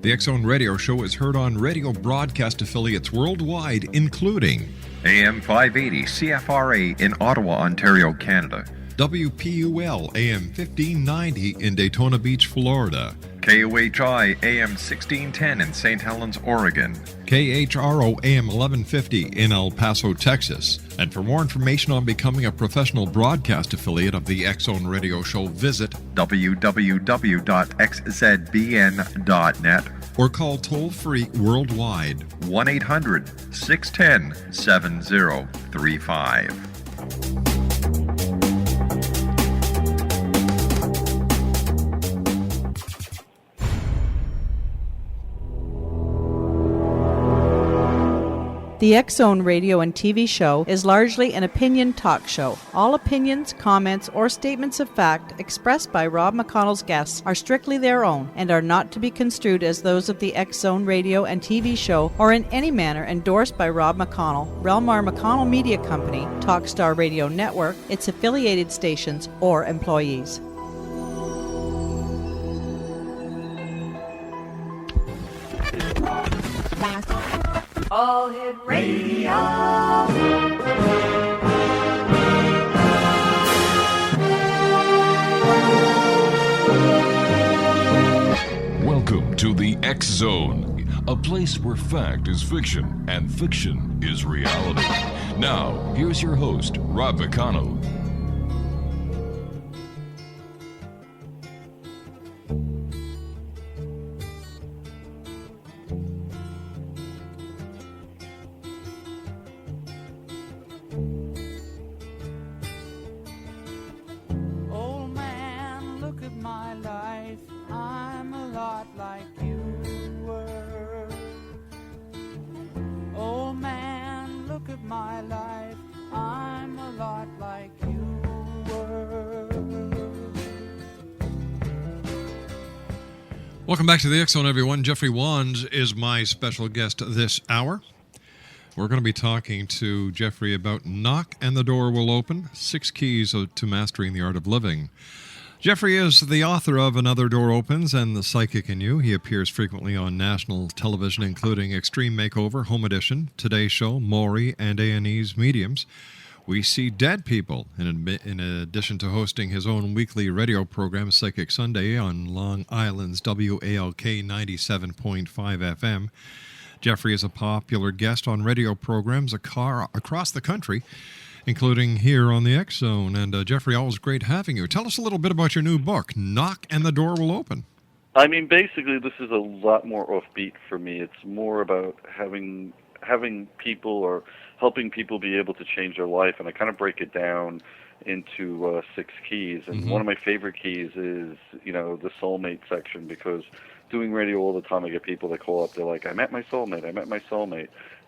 The X Zone Radio Show is heard on radio broadcast affiliates worldwide, including AM 580 CFRA in Ottawa, Ontario, Canada. WPUL AM 1590 in Daytona Beach, Florida. KOHI AM 1610 in St. Helens, Oregon. KHRO AM 1150 in El Paso, Texas. And for more information on becoming a professional broadcast affiliate of the X Zone Radio Show, visit www.xzbn.net or call toll-free worldwide 1-800-610-7035. The X Zone radio and TV show is largely an opinion talk show. All opinions, comments, or statements of fact expressed by Rob McConnell's guests are strictly their own and are not to be construed as those of the X Zone radio and TV show or in any manner endorsed by Rob McConnell, Relmar McConnell Media Company, Talkstar Radio Network, its affiliated stations, or employees. All Hit Radio. Welcome to the X Zone, a place where fact is fiction and fiction is reality. Now, here's your host, Rob McConnell. Welcome back to the X Zone, everyone. Jeffrey Wands is my special guest this hour. We're going to be talking to Jeffrey about Knock and the Door Will Open, 6 Keys to Mastering the Art of Living. Jeffrey is the author of Another Door Opens and The Psychic in You. He appears frequently on national television, including Extreme Makeover, Home Edition, Today's Show, Maury, and A&E's Mediums. We see dead people, in addition to hosting his own weekly radio program, Psychic Sunday, on Long Island's WALK 97.5 FM. Jeffrey is a popular guest on radio programs across the country, including here on the X Zone. And Jeffrey, always great having you. Tell us a little bit about your new book, Knock and the Door Will Open. I mean, basically, this is a lot more offbeat for me. It's more about having people or helping people be able to change their life, and I kind of break it down into 6 keys. And one of my favorite keys is, the soulmate section, because doing radio all the time, I get people that call up, they're like, I met my soulmate, and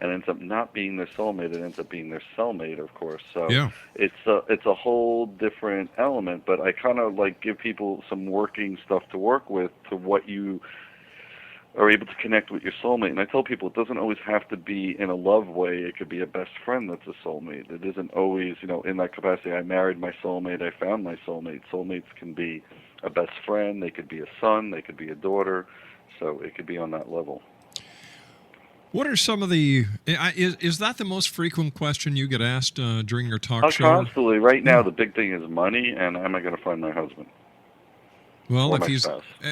it ends up not being their soulmate, it ends up being their cellmate, of course. So yeah. It's a whole different element, but I kind of like give people some working stuff to work with to what you are able to connect with your soulmate. And I tell people it doesn't always have to be in a love way. It could be a best friend that's a soulmate. It isn't always, in that capacity, I married my soulmate, I found my soulmate. Soulmates can be a best friend, they could be a son, they could be a daughter, so it could be on that level. What are some of the... Is that the most frequent question you get asked during your talk show? Constantly. Right now, the big thing is money, and am I going to find my husband? Well, if he's...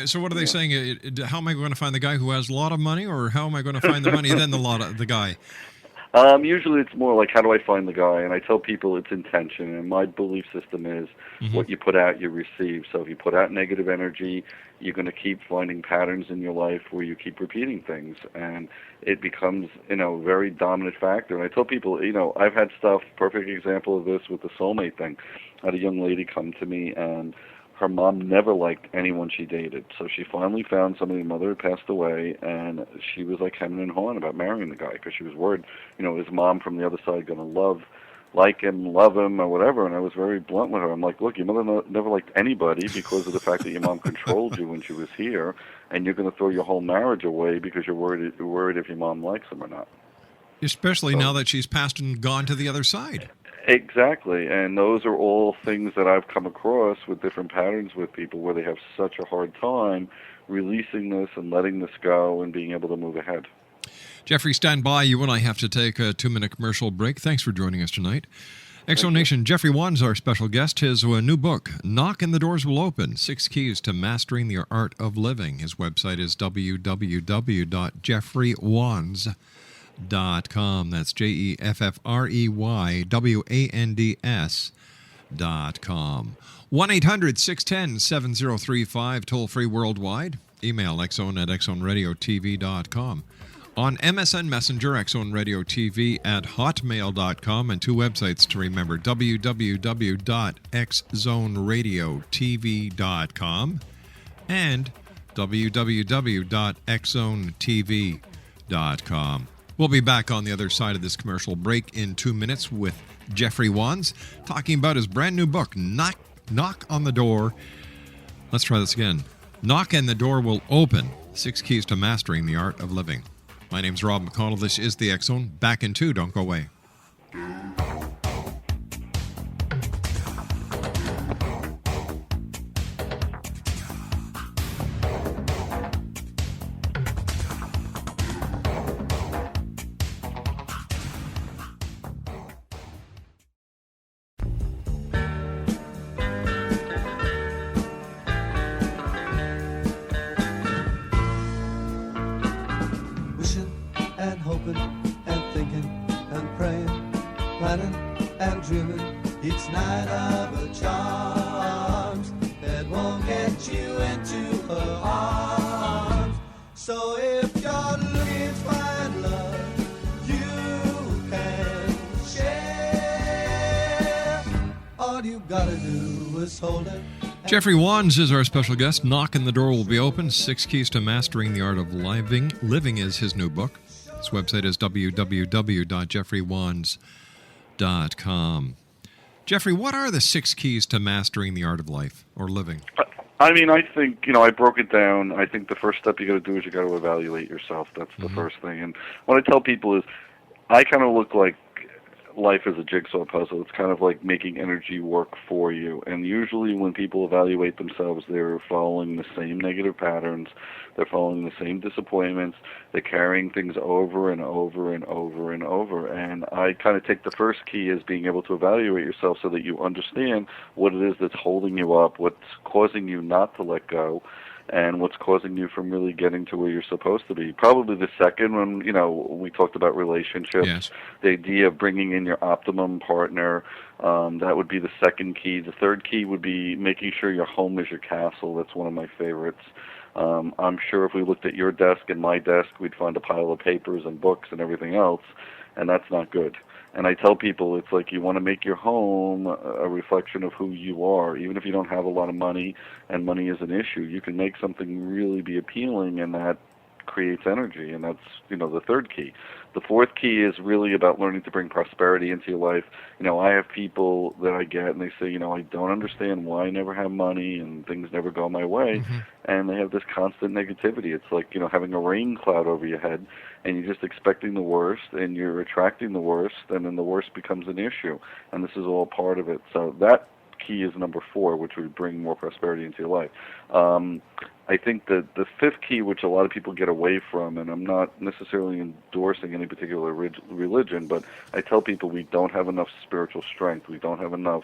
So what are they saying? How am I going to find the guy who has a lot of money, or how am I going to find the money, then the guy? Usually it's more like, how do I find the guy? And I tell people it's intention. And my belief system is what you put out, you receive. So if you put out negative energy, you're going to keep finding patterns in your life where you keep repeating things. And it becomes, a very dominant factor. And I tell people, I've had stuff, perfect example of this with the soulmate thing. I had a young lady come to me, and her mom never liked anyone she dated. So she finally found somebody, her mother had passed away, and she was like hemming and hawing about marrying the guy because she was worried, his mom from the other side going to like him, love him, or whatever. And I was very blunt with her. I'm like, look, your mother never liked anybody because of the fact that your mom controlled you when she was here, and you're going to throw your whole marriage away because you're worried if your mom likes him or not. Especially now that she's passed and gone to the other side. Exactly, and those are all things that I've come across with different patterns with people where they have such a hard time releasing this and letting this go and being able to move ahead. Jeffrey, stand by. You and I have to take a 2-minute commercial break. Thanks for joining us tonight. Exo Nation, Jeffrey Wan's our special guest. His new book, Knock and the Doors Will Open, 6 Keys to Mastering the Art of Living. His website is www.jeffreywands.com. That's JEFFREYWANDS.com. 1-800-610-7035, toll-free worldwide. Email exxon@exxonradiotv.com. On MSN Messenger, exxonradiotv at hotmail.com, and 2 websites to remember, www.xzoneradiotv.com and www.xzonetv.com. We'll be back on the other side of this commercial break in 2 minutes with Jeffrey Wands, talking about his brand new book, Knock on the Door. Let's try this again. Knock and the Door Will Open, 6 Keys to Mastering the Art of Living. My name's Rob McConnell. This is the X Zone. Back in 2. Don't go away. And hoping and thinking and praying, planning and dreaming each night of a charms that won't get you into her arms. So if you're looking to find love, you can share. All you gotta do is hold it. Jeffrey Wands is our special guest. Knock and the Door Will Be Open, 6 Keys to Mastering the Art of Living. Living is his new book. His website is www.jeffreywands.com. Jeffrey, what are the 6 keys to mastering the art of life or living? I mean, I think, I broke it down. I think the first step you got to do is you got to evaluate yourself. That's the first thing. And what I tell people is I kind of look like life is a jigsaw puzzle. It's kind of like making energy work for you. And usually when people evaluate themselves, they're following the same negative patterns. They're following the same disappointments. They're carrying things over and over and over and over. And I kind of take the first key as being able to evaluate yourself so that you understand what it is that's holding you up, what's causing you not to let go, and what's causing you from really getting to where you're supposed to be. Probably the second one, we talked about relationships, Yes. The idea of bringing in your optimum partner, that would be the second key. The third key would be making sure your home is your castle. That's one of my favorites. I'm sure if we looked at your desk and my desk, we'd find a pile of papers and books and everything else, and that's not good. And I tell people it's like you want to make your home a reflection of who you are. Even if you don't have a lot of money and money is an issue, you can make something really be appealing, and that creates energy, and that's, the third key. The fourth key is really about learning to bring prosperity into your life. I have people that I get, and they say, I don't understand why I never have money and things never go my way, and they have this constant negativity. It's like, having a rain cloud over your head, and you're just expecting the worst, and you're attracting the worst, and then the worst becomes an issue, and this is all part of it. So that key is number 4, which would bring more prosperity into your life. I think that the fifth key, which a lot of people get away from, and I'm not necessarily endorsing any particular religion, but I tell people we don't have enough spiritual strength. We don't have enough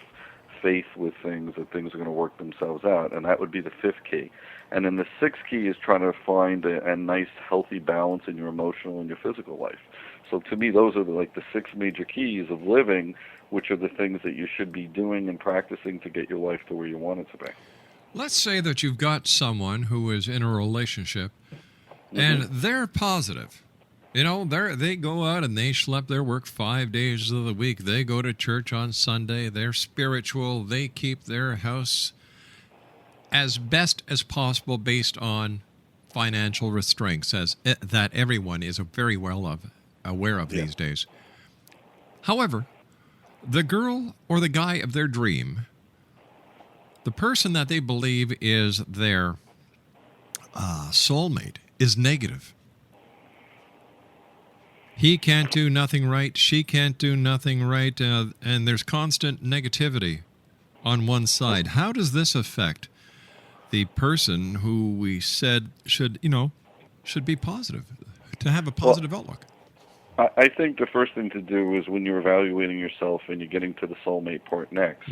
faith with things that things are going to work themselves out, and that would be the fifth key. And then the sixth key is trying to find a nice, healthy balance in your emotional and your physical life. So to me, those are the 6 major keys of living, which are the things that you should be doing and practicing to get your life to where you want it to be. Let's say that you've got someone who is in a relationship and they're positive. They go out and they schlep their work 5 days of the week. They go to church on Sunday. They're spiritual. They keep their house as best as possible based on financial restraints, that everyone is very well aware of these days. However, the girl or the guy of their dream, the person that they believe is their soulmate, is negative. He can't do nothing right. She can't do nothing right. And there's constant negativity on one side. How does this affect the person who we said should be positive, to have a positive outlook? I think the first thing to do is when you're evaluating yourself and you're getting to the soulmate part next,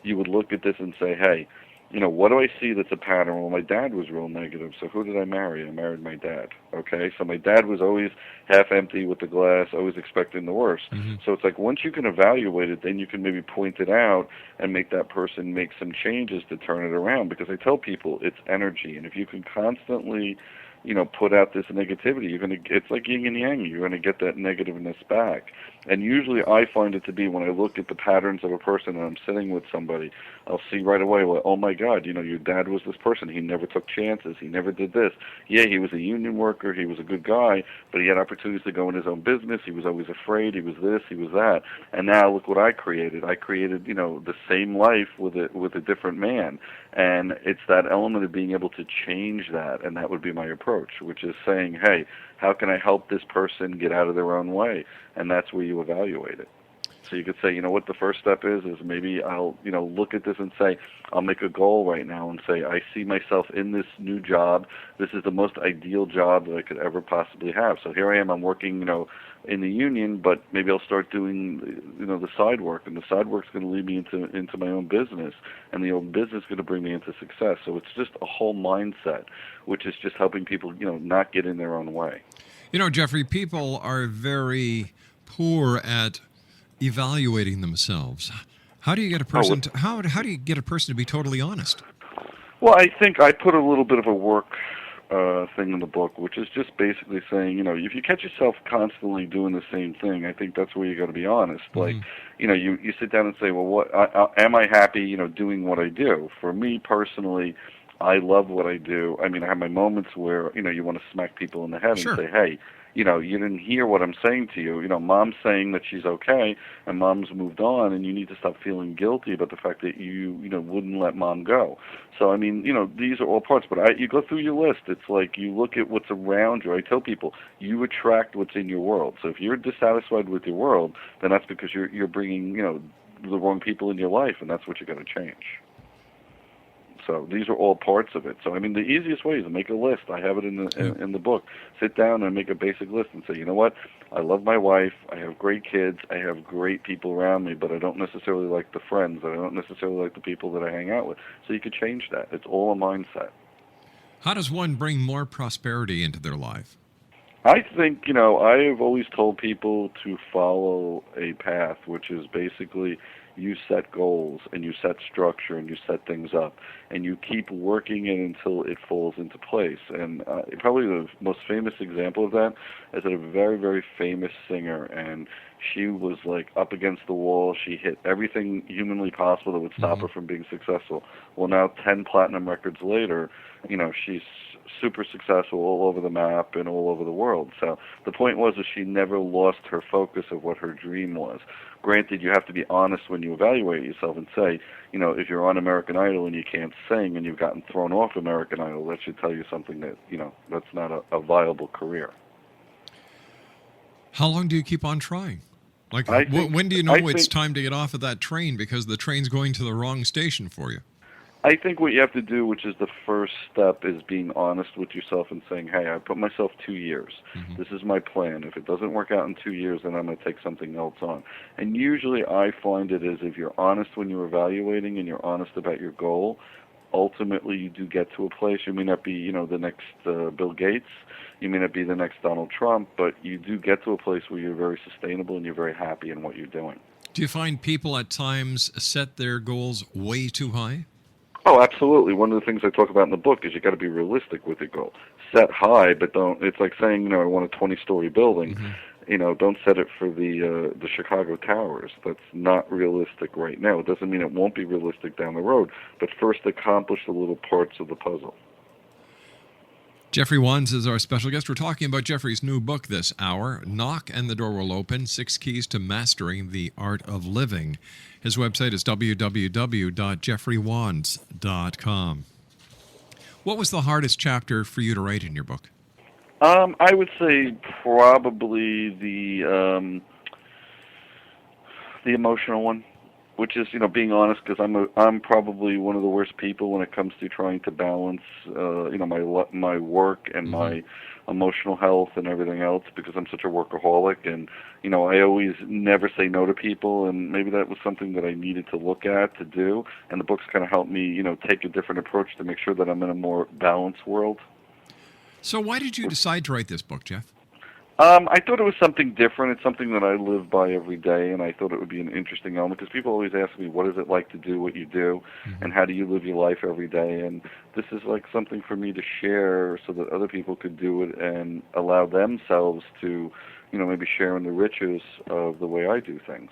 you would look at this and say, hey, what do I see that's a pattern? Well, my dad was real negative, so who did I marry? I married my dad, okay? So my dad was always half empty with the glass, always expecting the worst. So it's like once you can evaluate it, then you can maybe point it out and make that person make some changes to turn it around, because I tell people it's energy, and if you can constantly put out this negativity, it's like yin and yang, you're going to get that negativeness back. And usually I find it to be when I look at the patterns of a person and I'm sitting with somebody, I'll see right away, well, oh my God, your dad was this person. He never took chances. He never did this. Yeah, he was a union worker. He was a good guy, but he had opportunities to go in his own business. He was always afraid. He was this, he was that. And now look what I created. I created, the same life with a different man. And it's that element of being able to change that, and that would be my approach, which is saying, hey, how can I help this person get out of their own way? And that's where you evaluate it. So you could say, what the first step is maybe I'll, look at this and say, I'll make a goal right now and say, I see myself in this new job. This is the most ideal job that I could ever possibly have. So here I am, I'm working, in the union, but maybe I'll start doing, the side work, and the side work's going to lead me into my own business, and the own business is going to bring me into success. So it's just a whole mindset, which is just helping people, not get in their own way. Jeffrey, people are very poor at evaluating themselves. How do you get a person how do you get a person to be totally honest? Well, I think I put a little bit of a work thing in the book, which is just basically saying, if you catch yourself constantly doing the same thing, I think that's where you got to be honest. Like, you sit down and say, well, what am I happy, doing what I do? For me personally, I love what I do. I mean, I have my moments where, you want to smack people in the head and say, hey, you didn't hear what I'm saying to you. Mom's saying that she's okay, and Mom's moved on, and you need to stop feeling guilty about the fact that you wouldn't let Mom go. So, I mean, these are all parts. But you go through your list. It's like you look at what's around you. I tell people, you attract what's in your world. So if you're dissatisfied with your world, then that's because you're bringing, the wrong people in your life, and that's what you got to change. So these are all parts of it. So, I mean, the easiest way is to make a list. I have it in the book. Sit down and make a basic list and say, you know what? I love my wife. I have great kids. I have great people around me, but I don't necessarily like the friends. I don't necessarily like the people that I hang out with. So you could change that. It's all a mindset. How does one bring more prosperity into their life? I think, I have always told people to follow a path, which is basically you set goals and you set structure and you set things up and you keep working it until it falls into place. And probably the most famous example of that is a very, very famous singer, and she was like up against the wall. She hit everything humanly possible that would stop her from being successful. Well, now 10 platinum records later, she's super successful all over the map and all over the world. So the point was that she never lost her focus of what her dream was. Granted, you have to be honest when you evaluate yourself and say, if you're on American Idol and you can't sing and you've gotten thrown off American Idol, that should tell you something that, that's not a viable career. How long do you keep on trying? Like, when do you know it's time to get off of that train because the train's going to the wrong station for you? I think what you have to do, which is the first step, is being honest with yourself and saying, hey, I put myself 2 years. This is my plan. If it doesn't work out in 2 years, then I'm going to take something else on. And usually I find it is if you're honest when you're evaluating and you're honest about your goal, ultimately you do get to a place. You may not be, the next Bill Gates. You may not be the next Donald Trump, but you do get to a place where you're very sustainable and you're very happy in what you're doing. Do you find people at times set their goals way too high? Oh, absolutely. One of the things I talk about in the book is you got to be realistic with your goal. Set high, but don't. It's like saying, I want a 20-story building. Don't set it for the Chicago Towers. That's not realistic right now. It doesn't mean it won't be realistic down the road, but first accomplish the little parts of the puzzle. Jeffrey Wands is our special guest. We're talking about Jeffrey's new book this hour, Knock and the Door Will Open, 6 Keys to Mastering the Art of Living. His website is www.jeffreywands.com. What was the hardest chapter for you to write in your book? I would say probably the emotional one. which is, being honest, because I'm probably one of the worst people when it comes to trying to balance, my work and my emotional health and everything else, because I'm such a workaholic, and I always never say no to people, and maybe that was something that I needed to look at to do, and the books kind of helped me, take a different approach to make sure that I'm in a more balanced world. So why did you decide to write this book, Jeff? I thought it was something different. It's something that I live by every day, and I thought it would be an interesting element, because people always ask me, what is it like to do what you do, and how do you live your life every day? And this is like something for me to share so that other people could do it and allow themselves to, maybe share in the riches of the way I do things.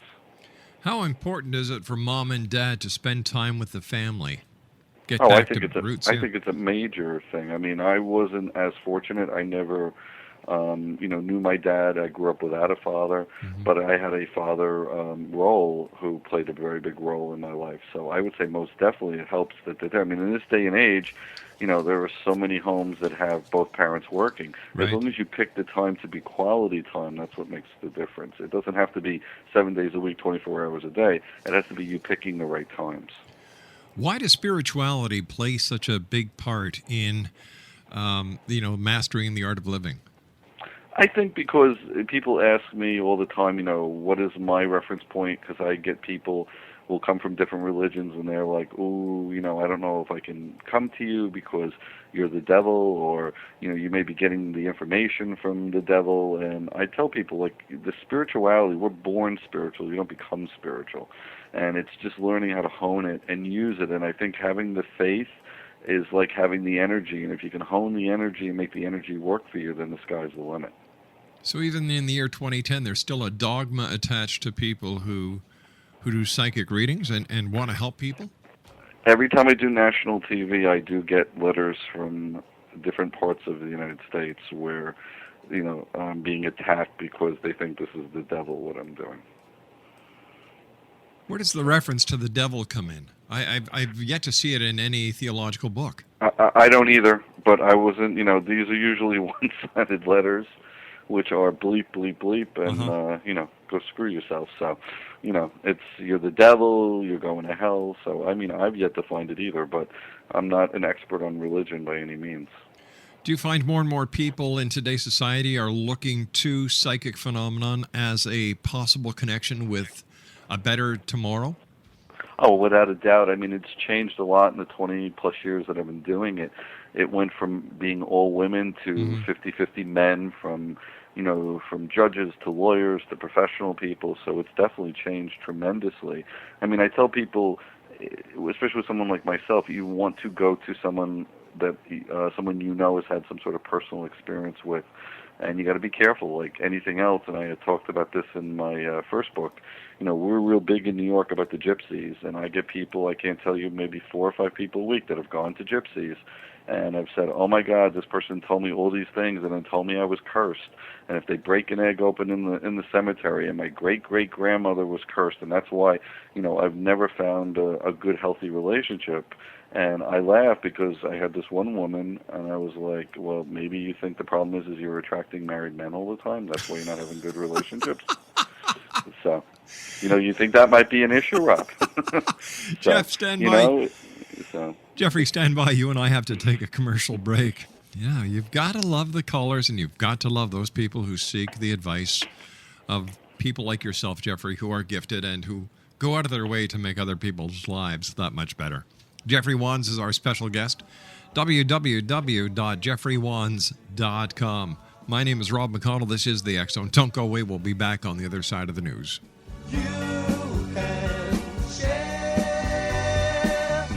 How important is it for mom and dad to spend time with the family? I think it's a major thing. I mean, I wasn't as fortunate. I never knew my dad. I grew up without a father, but I had a father role who played a very big role in my life. So I would say most definitely it helps that they're there. I mean, in this day and age, there are so many homes that have both parents working. Right. As long as you pick the time to be quality time, that's what makes the difference. It doesn't have to be 7 days a week, 24 hours a day. It has to be you picking the right times. Why does spirituality play such a big part in, mastering the art of living? I think because people ask me all the time, what is my reference point? Because I get people will come from different religions, and they're like, ooh, I don't know if I can come to you because you're the devil, or, you may be getting the information from the devil. And I tell people, like, the spirituality, we're born spiritual. You don't become spiritual. And it's just learning how to hone it and use it. And I think having the faith is like having the energy. And if you can hone the energy and make the energy work for you, then the sky's the limit. So even in the year 2010, there's still a dogma attached to people who do psychic readings and want to help people? Every time I do national TV, I do get letters from different parts of the United States where, I'm being attacked because they think this is the devil, what I'm doing. Where does the reference to the devil come in? I've yet to see it in any theological book. I don't either, but I wasn't, these are usually one-sided letters, which are bleep, bleep, bleep, and, go screw yourself. So, you're the devil, you're going to hell. So, I've yet to find it either, but I'm not an expert on religion by any means. Do you find more and more people in today's society are looking to psychic phenomenon as a possible connection with a better tomorrow? Oh, without a doubt. It's changed a lot in the 20-plus years that I've been doing it. It went from being all women to 50-50 men, from judges to lawyers to professional people. So it's definitely changed tremendously. I tell people, especially with someone like myself, you want to go to someone that someone has had some sort of personal experience with. And you got to be careful, like anything else. And I had talked about this in my first book. We're real big in New York about the gypsies, and I get people, I can't tell you, maybe 4 or 5 people a week that have gone to gypsies. And I've said, oh my God, this person told me all these things and then told me I was cursed. And if they break an egg open in the cemetery, and my great-great-grandmother was cursed, and that's why, I've never found a good, healthy relationship. And I laugh because I had this one woman, and I was like, well, maybe you think the problem is you're attracting married men all the time. That's why you're not having good relationships. So, you think that might be an issue, Rob? Jeff, stand by. Jeffrey, stand by. You and I have to take a commercial break. Yeah, you've got to love the callers, and you've got to love those people who seek the advice of people like yourself, Jeffrey, who are gifted and who go out of their way to make other people's lives that much better. Jeffrey Wands is our special guest. www.jeffreywands.com. My name is Rob McConnell. This is the X Zone. Don't go away. We'll be back on the other side of the news. You can share.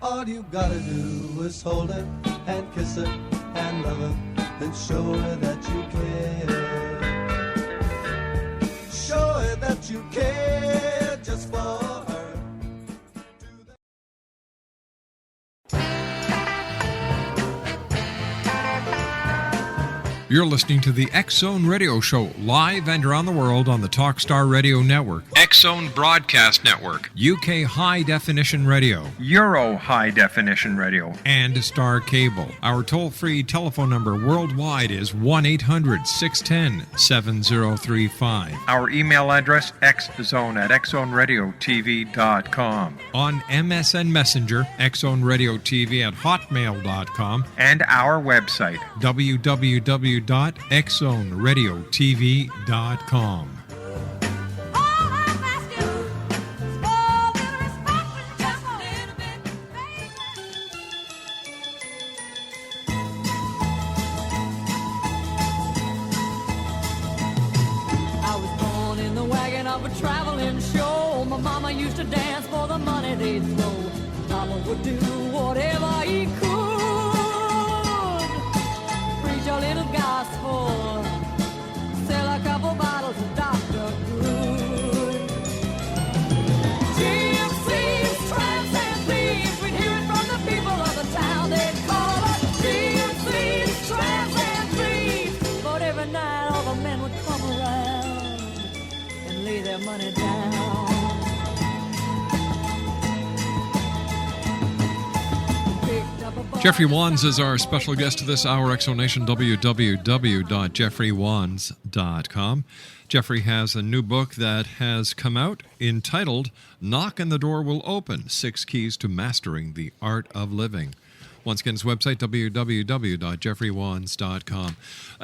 All you gotta do is hold her and kiss her and love her and show her that you care. Show her that you care just for her. You're listening to the X Zone Radio Show, live and around the world on the Talkstar Radio Network, X Zone Broadcast Network, UK High Definition Radio, Euro High Definition Radio, and Star Cable. Our toll-free telephone number worldwide is 1-800-610-7035. Our email address, xzone@xzoneradiotv.com. On MSN Messenger, xzoneradiotv at hotmail.com. And our website, www.xzoneradiotv.com. Traveling show. My mama used to dance for the money they'd throw. Papa would do whatever he could. Preach a little gospel, sell a couple bottles of Dr. Good. Gypsies, tramps, and thieves, we'd hear it from the people of the town. They'd call us gypsies, tramps, and thieves. But every night all the men would come around and lay their money down. Jeffrey Wands is our special guest this hour. Exonation, www.jeffreywands.com. Jeffrey has a new book that has come out entitled Knock and the Door Will Open, 6 Keys to Mastering the Art of Living. Once again, his website, www.jeffreywands.com.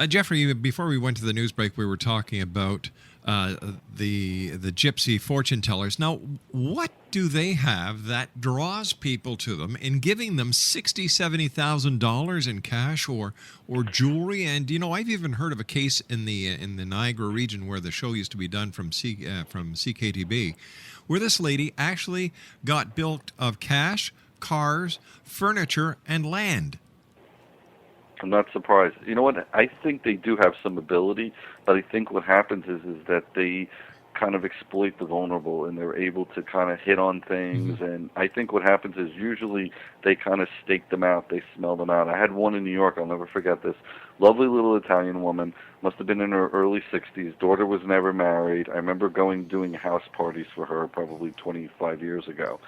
Jeffrey, before we went to the news break, we were talking about the gypsy fortune tellers. Now, what do they have that draws people to them in giving them $60,000, $70,000 in cash or jewelry? And you know, I've even heard of a case in the Niagara region where the show used to be done from CKTB, where this lady actually got built of cash, cars, furniture, and land. I'm not surprised. You know what? I think they do have some ability, but I think what happens is that they kind of exploit the vulnerable, and they're able to kind of hit on things. Mm-hmm. And I think what happens is usually they kind of stake them out, they smell them out. I had one in New York, I'll never forget this. Lovely little Italian woman, must have been in her early 60s. Daughter was never married. I remember doing house parties for her probably 25 years ago.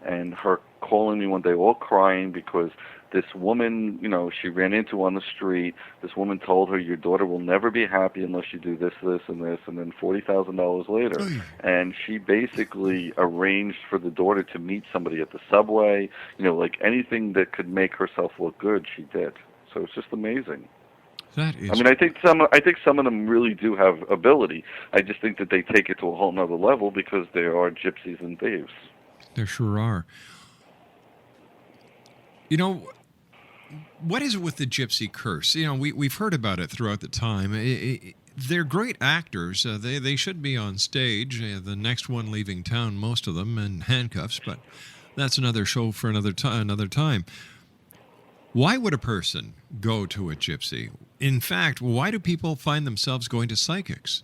And her calling me one day all crying because this woman, you know, she ran into on the street. This woman told her, your daughter will never be happy unless you do this, this, and this, and then $40,000 later. And she basically arranged for the daughter to meet somebody at the subway. You know, like anything that could make herself look good, she did. So it's just amazing. That is... I mean, I think some of them really do have ability. I just think that they take it to a whole nother level because they are gypsies and thieves. There sure are. You know, what is it with the gypsy curse? You know, we've heard about it throughout the time. They're great actors. They should be on stage. The next one leaving town, most of them, in handcuffs. But that's another show for another time. Why would a person go to a gypsy? In fact, why do people find themselves going to psychics?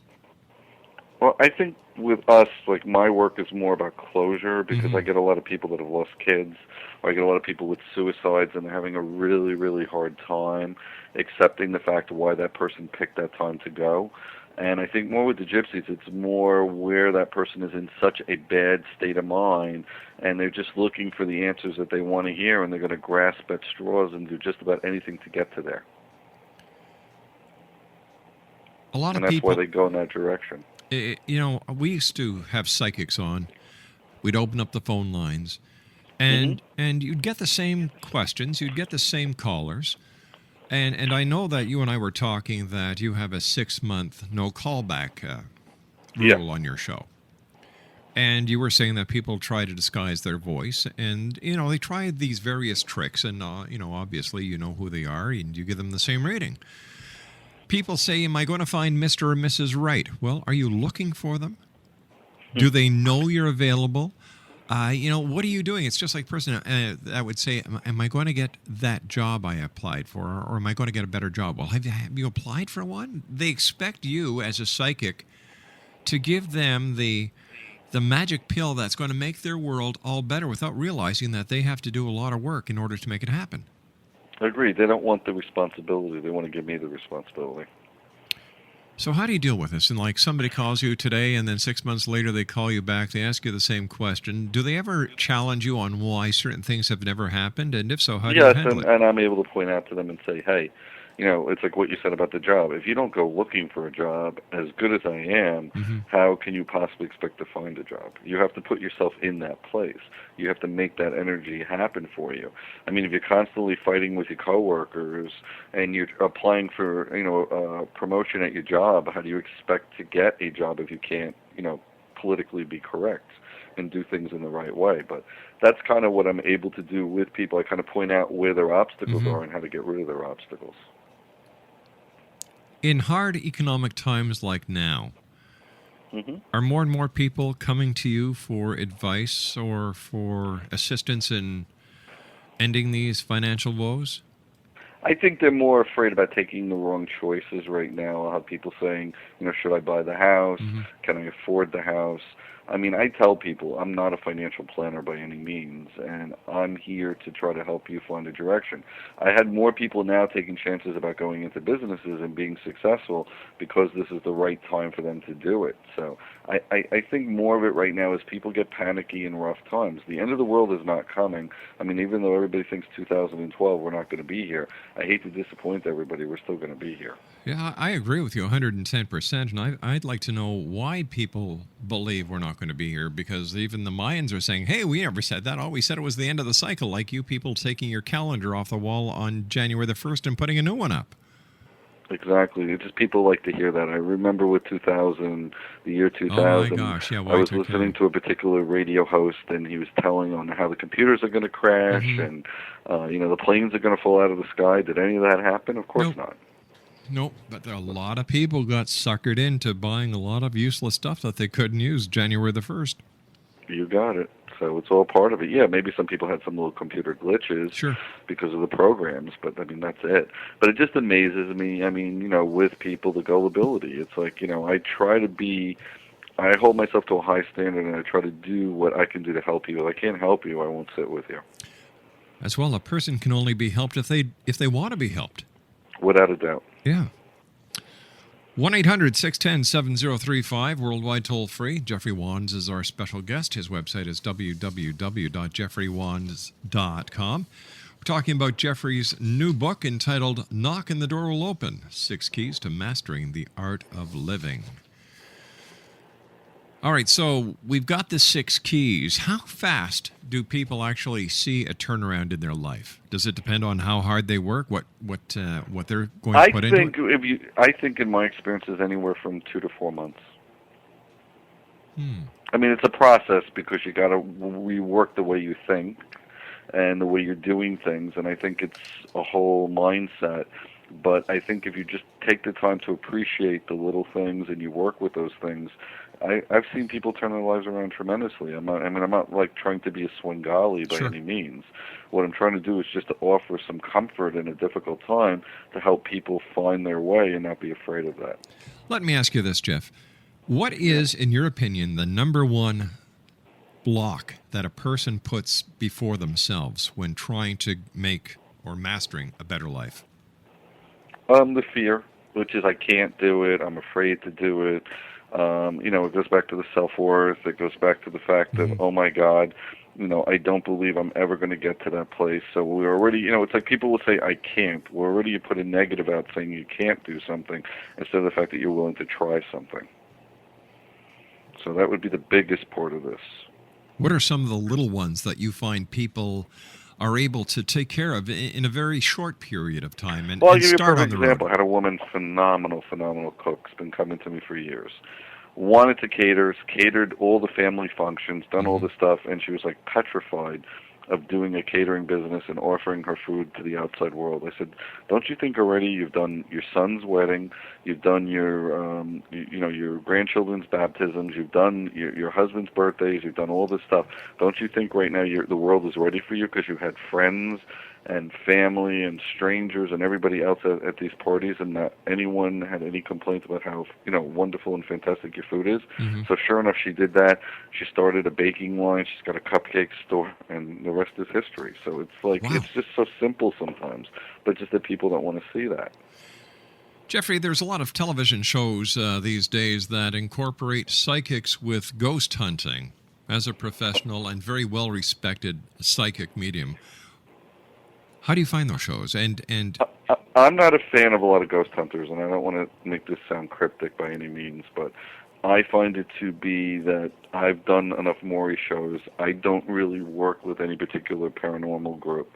Well, I think with us, like my work is more about closure because Mm-hmm. I get a lot of people that have lost kids, or I get a lot of people with suicides and they're having a really, really hard time accepting the fact of why that person picked that time to go. And I think more with the gypsies, it's more where that person is in such a bad state of mind and they're just looking for the answers that they want to hear, and they're going to grasp at straws and do just about anything to get to there. A lot and of that's people... why they go in that direction. You know, we used to have psychics on. We'd open up the phone lines, and you'd get the same questions. You'd get the same callers. And I know that you and I were talking that you have a 6-month no callback rule on your show. And you were saying that people try to disguise their voice, and, you know, they try these various tricks, and, you know, obviously you know who they are, and you give them the same rating. People say, am I going to find Mr. or Mrs. Right? Well, are you looking for them? Do they know you're available? You know, what are you doing? It's just like a person that would say, am I going to get that job I applied for, or am I going to get a better job? Well, have you applied for one? They expect you as a psychic to give them the magic pill that's going to make their world all better without realizing that they have to do a lot of work in order to make it happen. Agreed. They don't want the responsibility. They want to give me the responsibility. So how do you deal with this? And like somebody calls you today and then 6 months later they call you back, they ask you the same question. Do they ever challenge you on why certain things have never happened? And if so, how do you handle it? And I'm able to point out to them and say, hey, it's like what you said about the job. If you don't go looking for a job, as good as I am, how can you possibly expect to find a job? You have to put yourself in that place. You have to make that energy happen for you. I mean, if you're constantly fighting with your coworkers and you're applying for, a promotion at your job, how do you expect to get a job if you can't, politically be correct and do things in the right way? But that's kind of what I'm able to do with people. I kind of point out where their obstacles are and how to get rid of their obstacles. In hard economic times like now, are more and more people coming to you for advice or for assistance in ending these financial woes? I think they're more afraid about taking the wrong choices right now. I'll have people saying, should I buy the house? Can I afford the house? I mean, I tell people I'm not a financial planner by any means, and I'm here to try to help you find a direction. I had more people now taking chances about going into businesses and being successful because this is the right time for them to do it. So I think more of it right now is people get panicky in rough times. The end of the world is not coming. I mean, even though everybody thinks 2012 we're not going to be here, I hate to disappoint everybody. We're still going to be here. Yeah, I agree with you 110%, and I'd like to know why people believe we're not going to be here, because even the Mayans are saying, hey, we never said that. All we said it was the end of the cycle, like you people taking your calendar off the wall on January the 1st and putting a new one up. Exactly. It's just people like to hear that. I remember with 2000, the year 2000, oh my gosh, yeah, I was listening to a particular radio host, and he was telling on how the computers are going to crash and, the planes are going to fall out of the sky. Did any of that happen? Of course not. Nope, but a lot of people got suckered into buying a lot of useless stuff that they couldn't use January the 1st. You got it. So it's all part of it. Yeah, maybe some people had some little computer glitches because of the programs, but I mean, that's it. But it just amazes me, with people, the gullibility. It's like, I hold myself to a high standard, and I try to do what I can do to help you. If I can't help you, I won't sit with you. As well, a person can only be helped if they want to be helped. Without a doubt. Yeah. 1-800-610-7035, worldwide toll-free. Jeffrey Wands is our special guest. His website is www.jeffreywands.com. We're talking about Jeffrey's new book entitled Knock and the Door Will Open, 6 Keys to Mastering the Art of Living. All right, so we've got the 6 keys. How fast do people actually see a turnaround in their life? Does it depend on how hard they work, what they're going to put into it? I think in my experience is anywhere from 2 to 4 months. I mean, it's a process because you got to rework the way you think and the way you're doing things, and I think it's a whole mindset. But I think if you just take the time to appreciate the little things and you work with those things, I've seen people turn their lives around tremendously. I'm not like trying to be a Svengali by any means. What I'm trying to do is just to offer some comfort in a difficult time to help people find their way and not be afraid of that. Let me ask you this, Jeff. What is, in your opinion, the number one block that a person puts before themselves when trying to make or mastering a better life? The fear, which is I can't do it, I'm afraid to do it. It goes back to the self-worth. It goes back to the fact that, oh my God, I don't believe I'm ever going to get to that place. So we're already, it's like people will say, I can't. We're already put a negative out saying you can't do something instead of the fact that you're willing to try something. So that would be the biggest part of this. What are some of the little ones that you find people are able to take care of in a very short period of time and, I'll give you start a on the perfect example. road? I had a woman, phenomenal cook, has been coming to me for years. Wanted to catered all the family functions, done all the stuff, and she was like petrified of doing a catering business and offering her food to the outside world. I said, don't you think already you've done your son's wedding, you've done your, your grandchildren's baptisms, you've done your husband's birthdays, you've done all this stuff. Don't you think right now the world is ready for you because you had friends and family and strangers and everybody else at these parties, and not anyone had any complaints about how wonderful and fantastic your food is. So sure enough, she did that. She started a baking line. She's got a cupcake store, and the rest is history. So it's like it's just so simple sometimes, but just that people don't want to see that. Jeffrey, there's a lot of television shows these days that incorporate psychics with ghost hunting as a professional and very well-respected psychic medium. How do you find those shows? And I'm not a fan of a lot of ghost hunters, and I don't want to make this sound cryptic by any means, but I find it to be that I've done enough Maury shows. I don't really work with any particular paranormal group.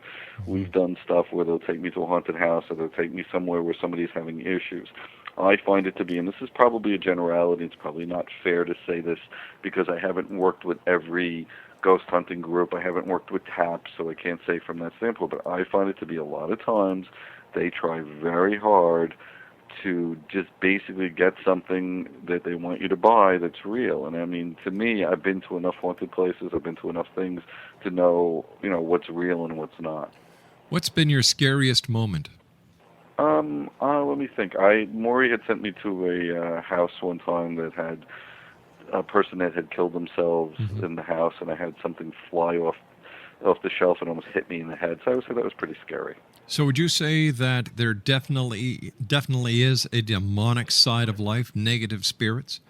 We've done stuff where they'll take me to a haunted house, or they'll take me somewhere where somebody's having issues. I find it to be, and this is probably a generality, it's probably not fair to say this because I haven't worked with every ghost hunting group. I haven't worked with TAPS, so I can't say from that standpoint, but I find it to be a lot of times they try very hard to just basically get something that they want you to buy that's real. And I mean, to me, I've been to enough haunted places, I've been to enough things to know, what's real and what's not. What's been your scariest moment? Let me think. Maury had sent me to a house one time that had a person that had killed themselves in the house, and I had something fly off the shelf and almost hit me in the head. So I would say that was pretty scary. So would you say that there definitely is a demonic side of life, negative spirits?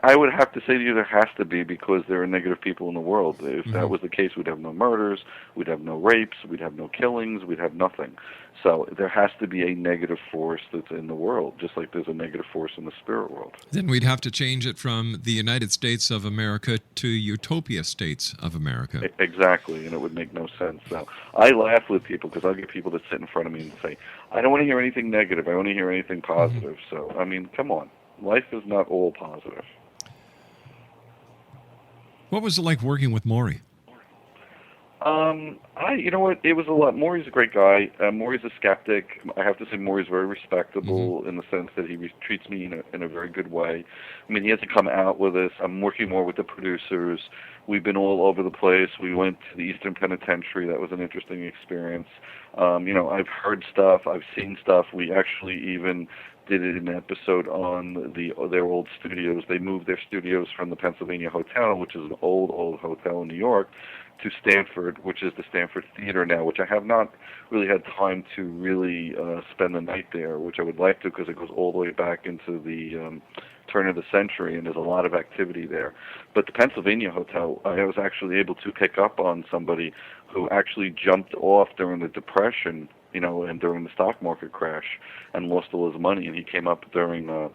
I would have to say to you there has to be, because there are negative people in the world. If that was the case, we'd have no murders, we'd have no rapes, we'd have no killings, we'd have nothing. So there has to be a negative force that's in the world, just like there's a negative force in the spirit world. Then we'd have to change it from the United States of America to Utopia States of America. Exactly, and it would make no sense. So I laugh with people because I'll get people that sit in front of me and say, I don't want to hear anything negative, I want to hear anything positive. So, I mean, come on. Life is not all positive. What was it like working with Maury? You know what? It was a lot. Maury's a great guy. Maury's a skeptic. I have to say Maury's very respectable in the sense that he treats me in a very good way. I mean, he hasn't come out with us. I'm working more with the producers. We've been all over the place. We went to the Eastern Penitentiary. That was an interesting experience. I've heard stuff. I've seen stuff. We actually even did an episode on their old studios. They moved their studios from the Pennsylvania Hotel, which is an old hotel in New York, to Stanford, which is the Stanford Theater now, which I have not really had time to really spend the night there, which I would like to, because it goes all the way back into the turn of the century, and there's a lot of activity there. But the Pennsylvania Hotel, I was actually able to pick up on somebody who actually jumped off during the Depression, and during the stock market crash, and lost all his money, and he came up during a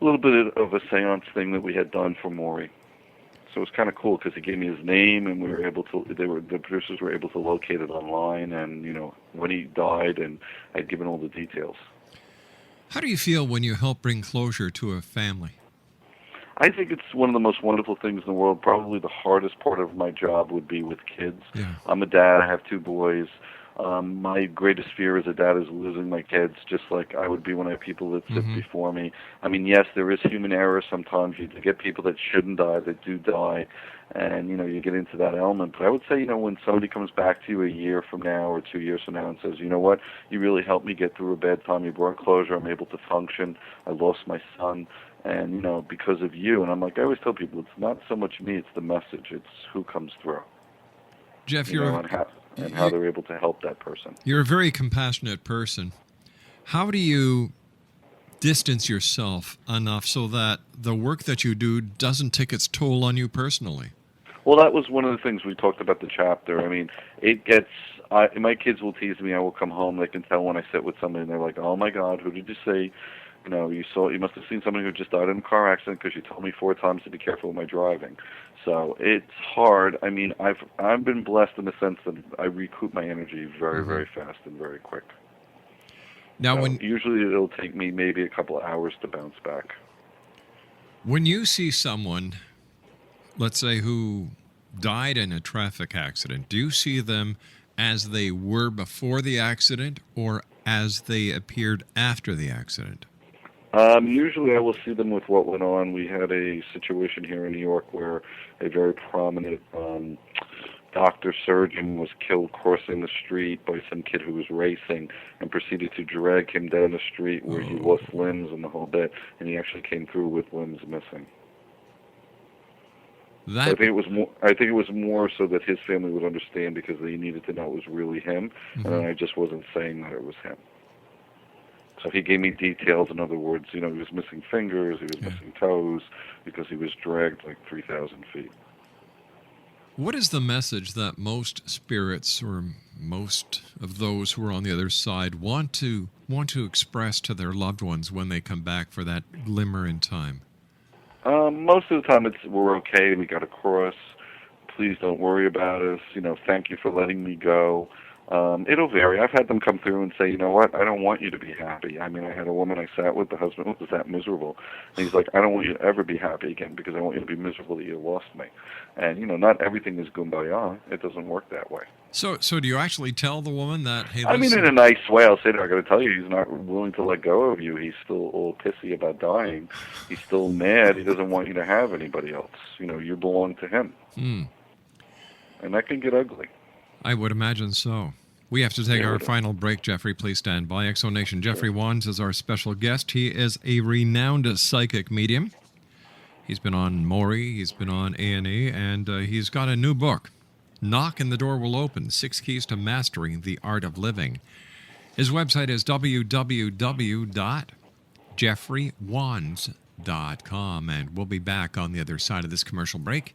little bit of a seance thing that we had done for Maury. So it was kind of cool because he gave me his name, and we were able to. The producers were able to locate it online, and when he died, and I'd given all the details. How do you feel when you help bring closure to a family? I think it's one of the most wonderful things in the world. Probably the hardest part of my job would be with kids. Yeah. I'm a dad. I have 2 boys. My greatest fear as a dad is losing my kids, just like I would be when I have people that sit before me. I mean, yes, there is human error sometimes. You get people that shouldn't die, that do die, and, you get into that element. But I would say, when somebody comes back to you a year from now or 2 years from now and says, you know what, you really helped me get through a bad time. You brought closure. I'm able to function. I lost my son, and, because of you. And I'm like, I always tell people, it's not so much me, it's the message. It's who comes through. Jeff, And how they're able to help that person. You're a very compassionate person. How do you distance yourself enough so that the work that you do doesn't take its toll on you personally? Well, that was one of the things we talked about the chapter. I mean, it gets... my kids will tease me. I will come home. They can tell when I sit with somebody, and they're like, oh, my God, who did you say... you must have seen somebody who just died in a car accident because you told me 4 times to be careful with my driving. So it's hard. I mean, I've been blessed in the sense that I recoup my energy very, very fast and very quick. Now, usually it'll take me maybe a couple of hours to bounce back. When you see someone, let's say, who died in a traffic accident, do you see them as they were before the accident or as they appeared after the accident? Usually I will see them with what went on. We had a situation here in New York where a very prominent doctor surgeon was killed crossing the street by some kid who was racing and proceeded to drag him down the street where he lost limbs and the whole bit, and he actually came through with limbs missing. I think it was more so that his family would understand, because they needed to know it was really him, and I just wasn't saying that it was him. So he gave me details. In other words, he was missing fingers, he was missing toes, because he was dragged like 3,000 feet. What is the message that most spirits, or most of those who are on the other side, want to express to their loved ones when they come back for that glimmer in time? Most of the time it's, we're okay, we got across, please don't worry about us, thank you for letting me go. It'll vary. I've had them come through and say, you know what, I don't want you to be happy. I mean, I had a woman I sat with, the husband was that miserable. And he's like, I don't want you to ever be happy again, because I want you to be miserable that you lost me. And, not everything is kumbaya. It doesn't work that way. So do you actually tell the woman that, hey, I mean, in a nice way, I'll say to her, I got to tell you, he's not willing to let go of you. He's still all pissy about dying. He's still mad. He doesn't want you to have anybody else. You belong to him. And that can get ugly. I would imagine so. We have to take our final break, Jeffrey. Please stand by. Exonation. Jeffrey Wands is our special guest. He is a renowned psychic medium. He's been on Maury, he's been on A&E, and he's got a new book, Knock and the Door Will Open, 6 Keys to Mastering the Art of Living. His website is www.jeffreywands.com, and we'll be back on the other side of this commercial break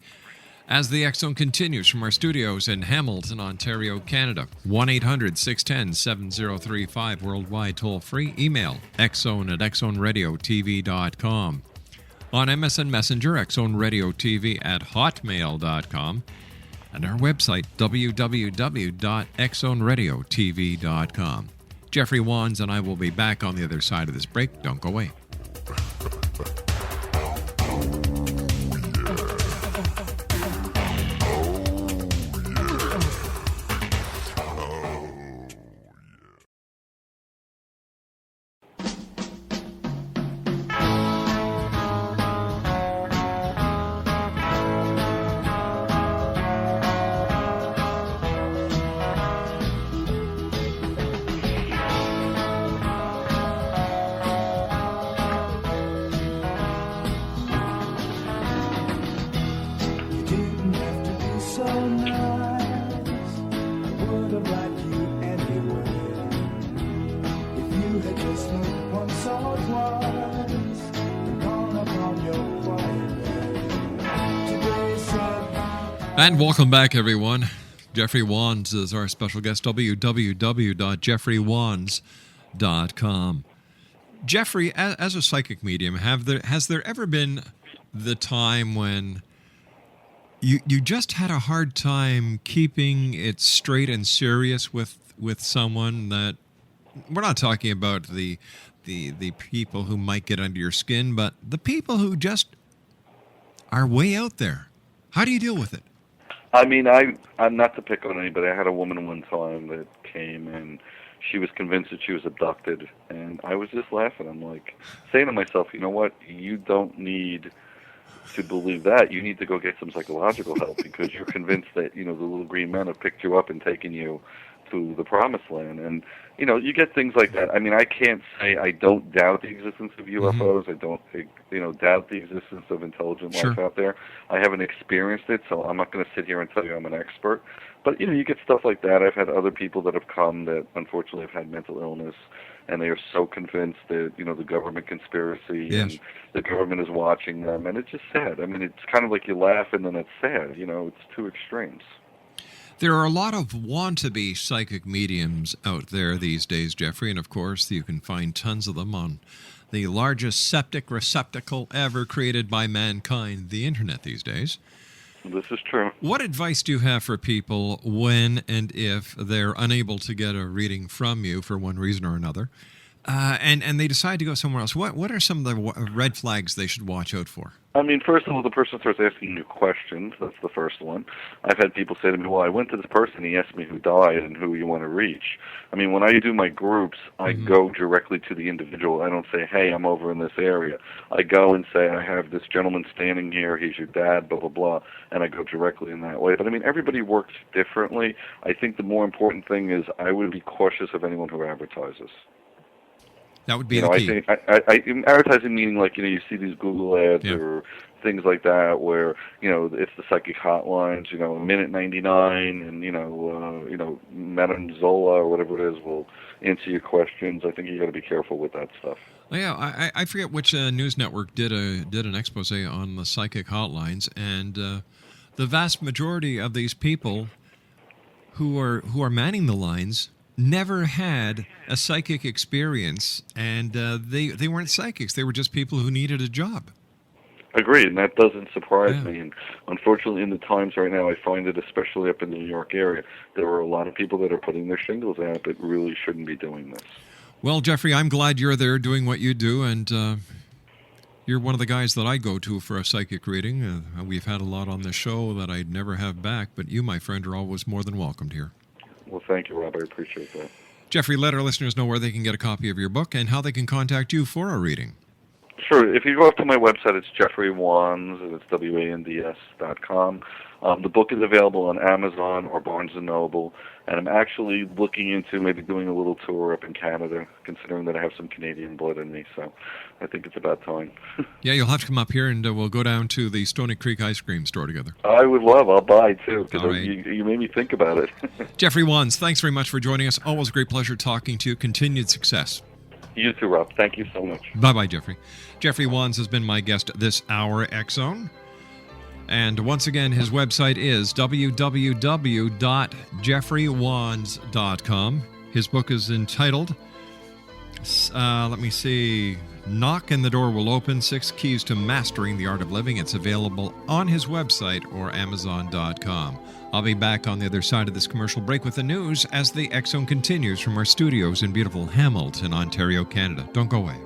as the X Zone continues from our studios in Hamilton, Ontario, Canada. 1-800-610-7035, worldwide toll-free. Email xzone@xzoneradiotv.com. On MSN Messenger, xzoneradiotv@hotmail.com. And our website, www.xzoneradiotv.com. Jeffrey Wands and I will be back on the other side of this break. Don't go away. And welcome back, everyone. Jeffrey Wands is our special guest, www.jeffreywands.com. Jeffrey, as a psychic medium, has there ever been the time when you just had a hard time keeping it straight and serious with someone? That we're not talking about the people who might get under your skin, but the people who just are way out there. How do you deal with it? I mean, I'm not to pick on anybody. I had a woman one time that came and she was convinced that she was abducted, and I was just laughing. I'm like, saying to myself, you know what? You don't need to believe that. You need to go get some psychological help, because you're convinced that, the little green men have picked you up and taken you to the promised land. And, you get things like that. I mean, I can't say I don't doubt the existence of UFOs. I don't, doubt the existence of intelligent life out there. I haven't experienced it, so I'm not going to sit here and tell you I'm an expert. But, you get stuff like that. I've had other people that have come that unfortunately have had mental illness, and they are so convinced that, the government conspiracy and the government is watching them, and it's just sad. I mean, it's kind of like you laugh and then it's sad. It's two extremes. There are a lot of want-to-be psychic mediums out there these days, Jeffrey, and of course you can find tons of them on the largest septic receptacle ever created by mankind, the Internet these days. This is true. What advice do you have for people when and if they're unable to get a reading from you for one reason or another? and they decide to go somewhere else. What are some of the red flags they should watch out for? I mean, first of all, the person starts asking you questions. That's the first one. I've had people say to me, well, I went to this person, he asked me who died and who you want to reach. I mean, when I do my groups, I go directly to the individual. I don't say, hey, I'm over in this area. I go and say, I have this gentleman standing here, he's your dad, blah, blah, blah, and I go directly in that way. But, I mean, everybody works differently. I think the more important thing is I would be cautious of anyone who advertises. That would be the key. I think advertising meaning like, you see these Google ads or things like that where, it's the psychic hotlines, a minute 99 and, Madame Zola or whatever it is will answer your questions. I think you got to be careful with that stuff. Oh, yeah, I forget which news network did an expose on the psychic hotlines, and the vast majority of these people who are manning the lines never had a psychic experience, and they weren't psychics. They were just people who needed a job. Agreed, and that doesn't surprise me. And unfortunately, in the times right now, I find it, especially up in the New York area, there are a lot of people that are putting their shingles out that really shouldn't be doing this. Well, Jeffrey, I'm glad you're there doing what you do, and you're one of the guys that I go to for a psychic reading. We've had a lot on the show that I'd never have back, but you, my friend, are always more than welcomed here. Well, thank you, Rob. I appreciate that. Jeffrey, let our listeners know where they can get a copy of your book and how they can contact you for a reading. Sure. If you go up to my website, it's Jeffrey Wands, and it's WANDS.com. The book is available on Amazon or Barnes & Noble, and I'm actually looking into maybe doing a little tour up in Canada, considering that I have some Canadian blood in me, so I think it's about time. Yeah, you'll have to come up here, and we'll go down to the Stony Creek ice cream store together. I would love. I'll buy, too, because right. you made me think about it. Jeffrey Wands, thanks very much for joining us. Always a great pleasure talking to you. Continued success. You too, Rob. Thank you so much. Bye-bye, Jeffrey. Jeffrey Wands has been my guest this hour, X-Zone. And once again, his website is www.jeffreywands.com. His book is entitled, Knock and the Door Will Open, 6 Keys to Mastering the Art of Living. It's available on his website or Amazon.com. I'll be back on the other side of this commercial break with the news as the X-Zone continues from our studios in beautiful Hamilton, Ontario, Canada. Don't go away.